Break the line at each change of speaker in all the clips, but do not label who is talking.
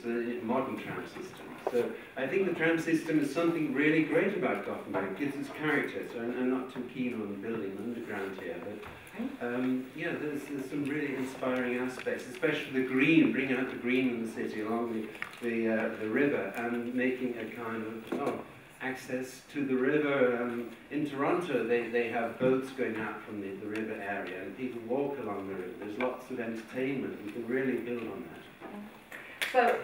the modern tram system. So I think the tram system is something really great about Gothenburg. It gives its character. So I'm not too keen on building underground here, but yeah, there's some really inspiring aspects, especially the green, bringing out the green in the city along the river and making a kind of access to the river. In Toronto, they have boats going out from the river area, and people walk along the river. There's lots of entertainment. We can really build on that.
So,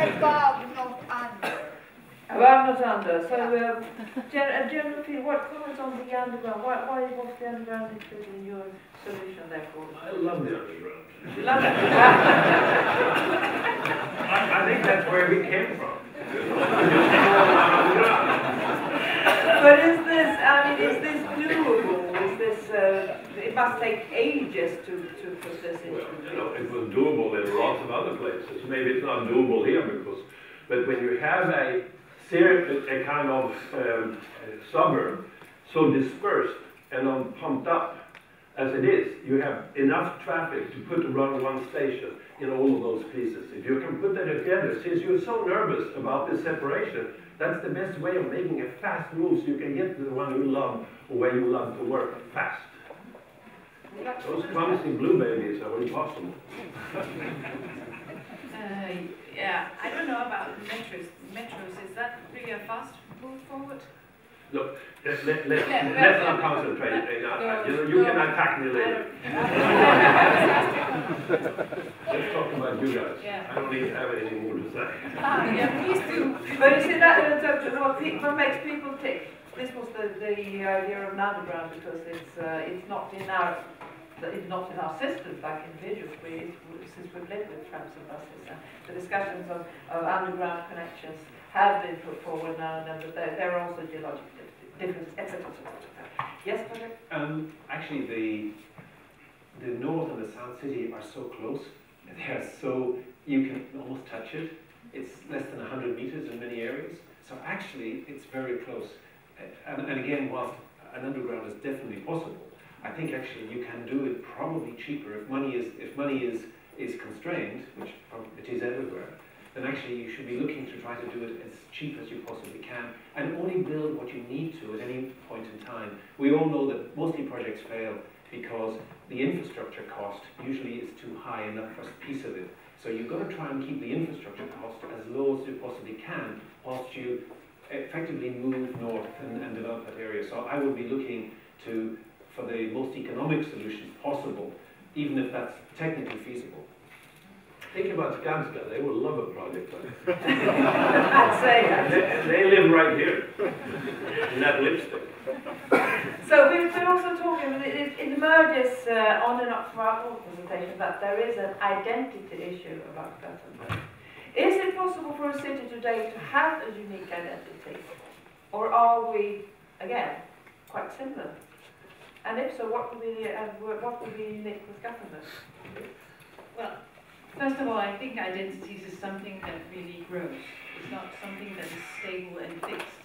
above, not under.
Above, not under. So, general feel, what comments on the underground? Why was the underground included in your solution, therefore?
I love the underground.
You love it?
I think that's where we came from.
But is this, I mean, is this doable? Is this, it must take ages to put this into?
Well, you know, it was doable in lots of other places. Maybe it's not doable here but when you have a kind of suburb so dispersed and pumped up as it is, you have enough traffic to put around one station in all of those pieces. If you can put that together, since you're so nervous about this separation, that's the best way of making a fast move so you can get to the one you love or where you love to work fast. Those promising blue babies are impossible.
Yeah, I don't know about metros. Is that really a fast move forward?
Look, let's not concentrate. You can attack me later. Let's talk about you guys.
Yeah.
I don't even have anything more to say.
Yeah, please do.
But you see, what makes people tick? This was the idea of an underground, because it's not in our systems like individuals. Since we've lived with trams and buses, the discussions of underground connections have been put forward now and then, but there are also geological differences, etc. Yes, Padraic?
Actually, the north and the south city are so close. They are so, you can almost touch it. It's less than 100 meters in many areas. So actually, it's very close. And again, whilst an underground is definitely possible, I think actually you can do it probably cheaper if money is constrained, which it is everywhere. Then actually you should be looking to try to do it as cheap as you possibly can, and only build what you need to at any point in time. We all know that mostly projects fail because the infrastructure cost usually is too high in that first piece of it. So you've got to try and keep the infrastructure cost as low as you possibly can whilst you effectively move north and develop that area. So I would be looking for the most economic solutions possible, even if that's technically feasible.
Think about Skanska, they will love a project like that.
I'd say that.
They live right here, in that lipstick.
So we've been also talking, it emerges on and off throughout all presentations that there is an identity issue about Gothenburg. Is it possible for a city today to have a unique identity? Or are we, again, quite similar? And if so, what would be unique with Gothenburg?
Well, first of all, I think identities is something that really grows. It's not something that is stable and fixed.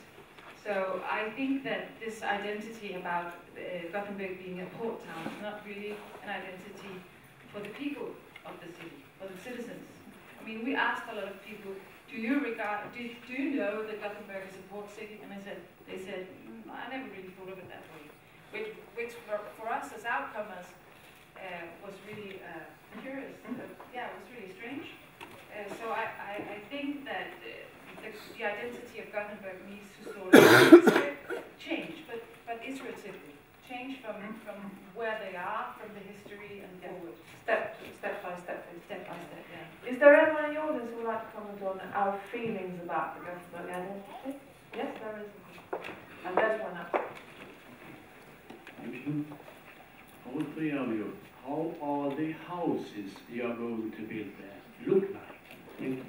So I think that this identity about Gothenburg being a port town is not really an identity for the people of the city, for the citizens. I mean, we asked a lot of people, do you know that Gothenburg is a port city? And they said, I never really thought of it that way. Which for us as outcomers was really curious. Yeah, it was really strange. So I think that the identity of Gothenburg needs to sort of change, but iteratively. Change from where they are, from the history and forward.
Step by step,
yeah.
Is there anyone in the audience who would like to comment on our feelings about the Gothenburg identity? Yes, there is. And there's one up.
Thank you. All three of you, how are the houses you are going to build there look like? Thank you.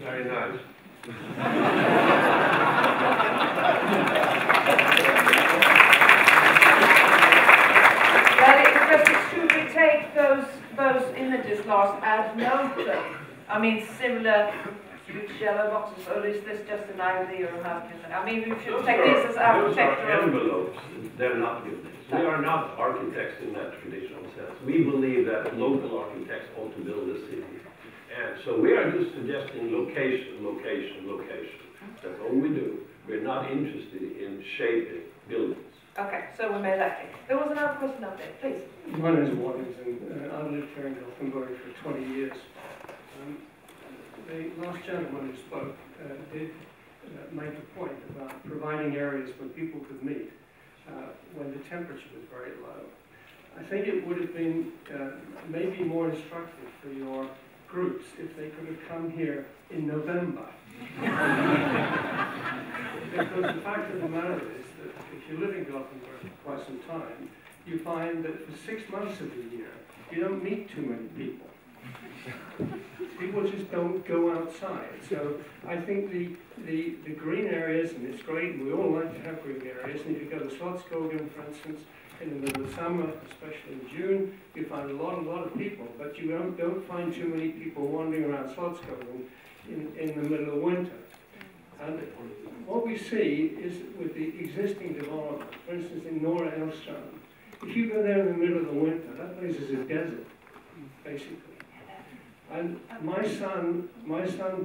Very nice.
Should we take those images, Lars, as noted? I mean, similar huge yellow boxes, or is this just an idea of how? I mean, we should take these as architectural.
Those are envelopes. They're not buildings. We are not architects in that traditional sense. We believe that local architects ought to build a city. And so we are just suggesting location, location, location. That's all we do. We're not interested in shaping buildings.
Okay, so we made that clear. There was another question up there, please.
My name is Waddington. I've lived here in Gothenburg for 20 years. The last gentleman who spoke did make a point about providing areas where people could meet when the temperature was very low. I think it would have been maybe more instructive for your groups if they could have come here in November. Because the fact of the matter is that if you live in Gothenburg for quite some time, you find that for 6 months of the year, you don't meet too many people. People just don't go outside. So I think the green areas, and it's great, and we all like to have green areas, and if you go to Slottsskogen, for instance, in the middle of summer, especially in June, you find a lot of people, but you don't find too many people wandering around Slottsskogen in the middle of winter. And what we see is with the existing development, for instance in Norra Älvstrand, if you go there in the middle of the winter, that place is a desert, basically. And my son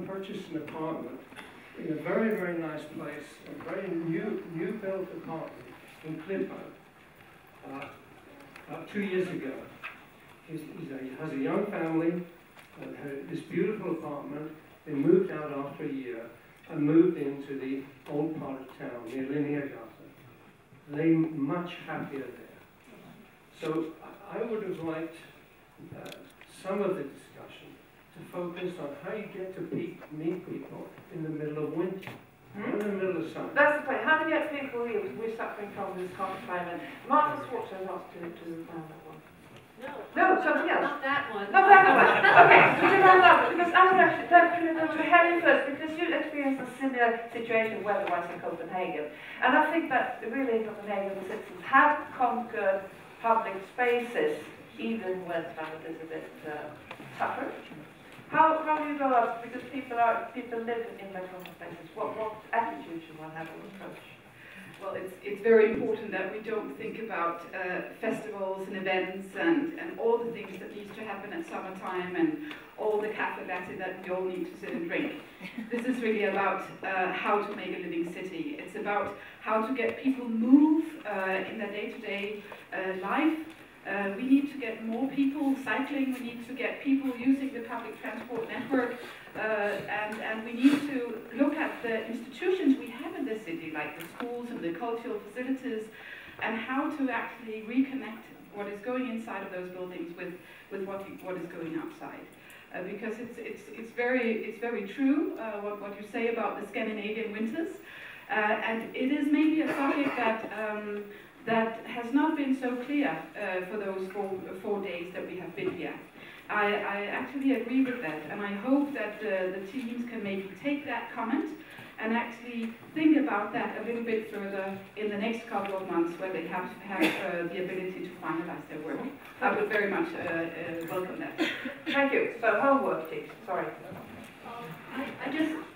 purchased an apartment in a very, very nice place, a very new built apartment in Klippan about 2 years ago. He has a young family, had this beautiful apartment. They moved out after a year and moved into the old part of town near Linnégatan. They're much happier there. So I would have liked some of the discussion to focus on how you get to meet people in the middle of winter, not in the middle of summer.
That's the point. How do you get people here? We're suffering from this hot climate. Martha Schwartz has asked to round that one. No, something else.
Not that one.
Not that one. Okay, would you round that one? Because I would actually go to Helen first, because you experienced a similar situation weather-wise in Copenhagen. And I think that really in Copenhagen the citizens have conquered public spaces, even when climate is a bit tougher. How do you go up? Because people live in their common spaces. What attitude should one have or approach?
Well, it's very important that we don't think about festivals and events and all the things that needs to happen at summertime and all the cafe latte that we all need to sit and drink. This is really about how to make a living city. It's about how to get people move in their day-to-day life. We need to get more people cycling, we need to get people using the public transport network, and we need to look at the institutions we have in the city, like the schools and the cultural facilities, and how to actually reconnect what is going inside of those buildings with what is going outside. Because it's very true what you say about the Scandinavian winters, and it is maybe a subject that has not been so clear for those four days that we have been here. I actually agree with that, and I hope that the teams can maybe take that comment and actually think about that a little bit further in the next couple of months when they have the ability to finalize their work. I would very much welcome that.
Thank you. So homework, please. Sorry.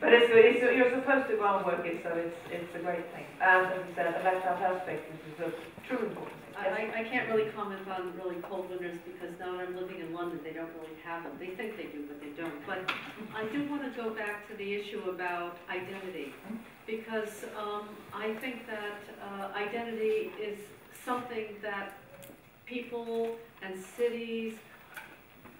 But you're supposed to go and work it, so it's a great thing. And as I said, the left-hand aspect is of true importance.
I can't really comment on really cold winters because now that I'm living in London, they don't really have them. They think they do, but they don't. But I do want to go back to the issue about identity, because I think that identity is something that people and cities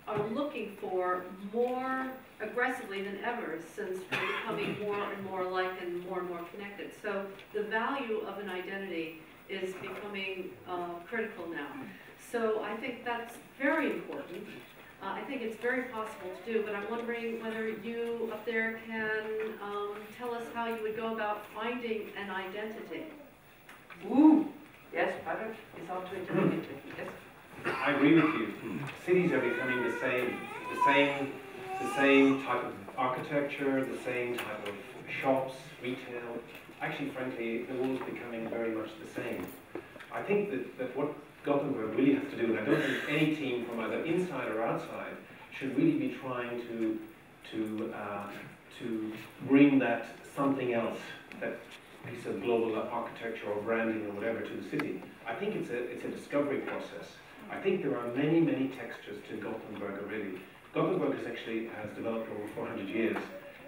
are looking for more aggressively than ever, since we're becoming more and more alike and more connected. So the value of an identity is becoming critical now. So I think that's very important. I think it's very possible to do, but I'm wondering whether you up there can tell us how you would go about finding an identity.
Ooh, yes, Padraic is on to it immediately. Yes.
I agree with you. Cities are becoming the same type of architecture, the same type of shops, retail. Actually, frankly, the world's becoming very much the same. I think that what Gothenburg really has to do, and I don't think any team from either inside or outside should really be trying to bring that something else that piece of global architecture or branding or whatever to the city. I think it's a discovery process. I think there are many, many textures to Gothenburg already. Gothenburg has developed over 400 years,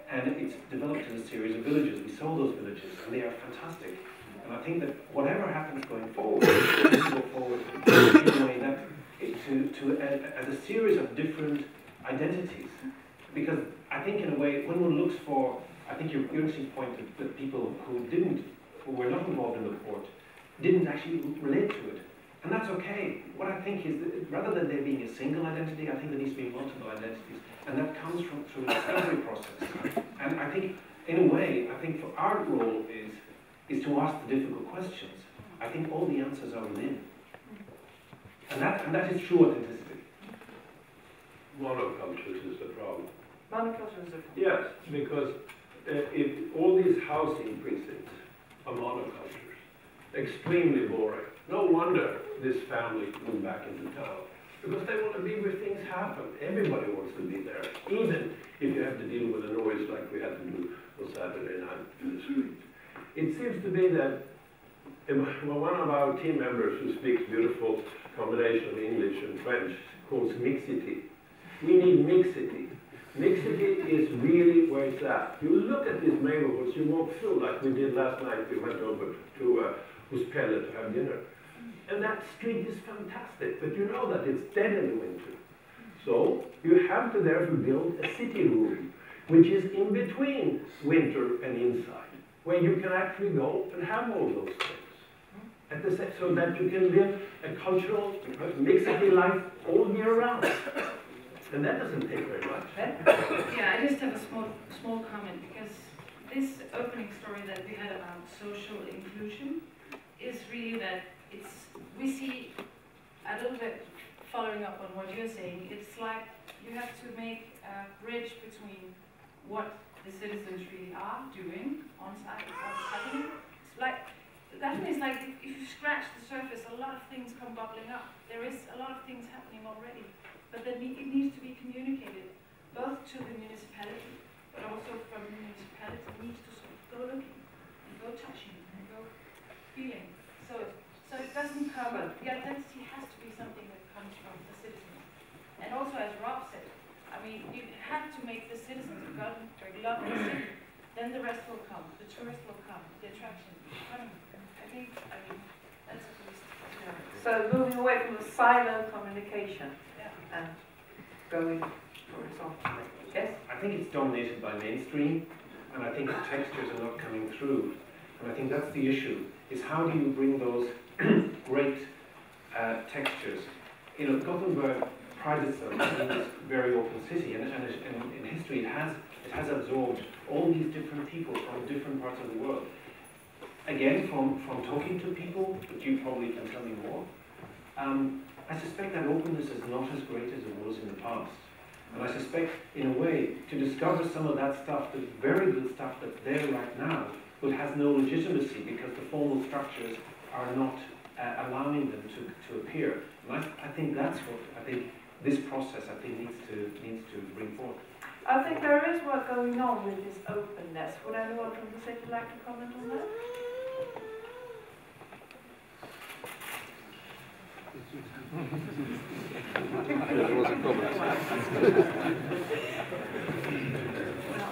and it's developed in a series of villages. We saw those villages, and they are fantastic. And I think that whatever happens going forward, we go forward in a way that as a series of different identities. Because I think in a way, when one looks for, I think your interesting point that people who were not involved in the port, didn't actually relate to it. And that's okay. What I think is that rather than there being a single identity, I think there needs to be multiple identities. And that comes through a discovery process. And I think, in a way, I think for our role is to ask the difficult questions. I think all the answers are within. And that is true authenticity.
Monocultures is the problem.
Monoculture is a problem.
Yes, because all these housing precincts are monocultures. Extremely boring. No wonder this family moved back into town. Because they want to be where things happen. Everybody wants to be there. Even if you have to deal with the noise like we had to do on Saturday night in the street. It seems to be that one of our team members who speaks beautiful combination of English and French calls mixity. We need mixity. Mixity is really where it's at. You look at these neighborhoods, you walk through like we did last night. We went over to Huspelle to have dinner. And that street is fantastic, but you know that it's dead in the winter. So you have to therefore build a city room, which is in between winter and inside, where you can actually go and have all those things. So that you can live a cultural, mixity life all year round. And that doesn't take very much.
Yeah, I just have a small comment, because this opening story that we had about social inclusion is really that we see a little bit following up on what you're saying. It's like you have to make a bridge between what the citizens really are doing on site, what's happening. It's like, that means like if you scratch the surface, a lot of things come bubbling up. There is a lot of things happening already, but then it needs to be communicated both to the municipality, but also from the municipality needs to sort of go looking and go touching and go feeling. So it doesn't cover, the identity has to be something that comes from the citizens. And also, as Rob said, I mean, you have to make the citizens of Gothenburg love the city. Then the rest will come, the tourists will come, the attraction. I mean, that's at least. Yeah.
So moving away from the silo communication and going horizontally. Yes?
I think it's dominated by mainstream, and I think the textures are not coming through. And I think that's the issue, is how do you bring those great textures? You know, Gothenburg prides itself on this very open city, and in history it has absorbed all these different people from different parts of the world. Again, from talking to people, but you probably can tell me more, I suspect that openness is not as great as it was in the past. And I suspect, in a way, to discover some of that stuff, the very good stuff that's there right now, but has no legitimacy because the formal structures are not allowing them to appear. And I think that's what I think this process needs to bring forth.
I think there is work going on with this openness. Would anyone from the city like to comment on that?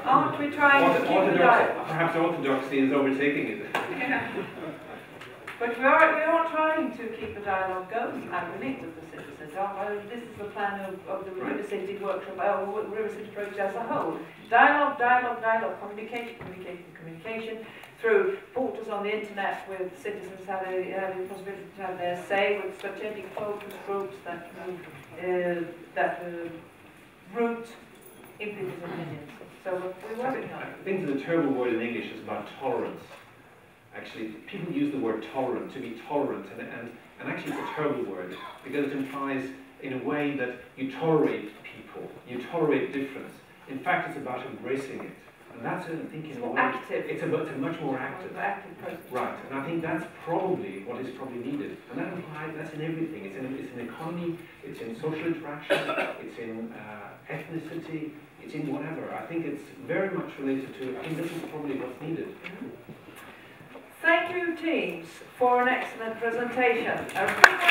Aren't we trying to keep it dialogue?
Perhaps orthodoxy is overtaking it.
Yeah. But we are trying to keep a dialogue going, I believe, with the citizens. This is the plan of the River City workshop, River City project as a whole. Dialogue, communication, through portals on the internet with citizens having the possibility to have their say, with strategic focus groups that root in people's opinions. So we're working on it.
I think the terrible word in English is about tolerance. Actually, people use the word tolerant, to be tolerant, and actually it's a terrible word, because it implies, in a way, that you tolerate people, you tolerate difference. In fact, it's about embracing it. And that's, I think, in a way,
active.
It's a much more active.
Process.
Right, and I think that's probably what is probably needed. And that implies, that's in everything. It's in economy, it's in social interaction, it's in ethnicity, it's in whatever. I think it's very much related to, I think this is probably what's needed.
Thank you, teams, for an excellent presentation. A big round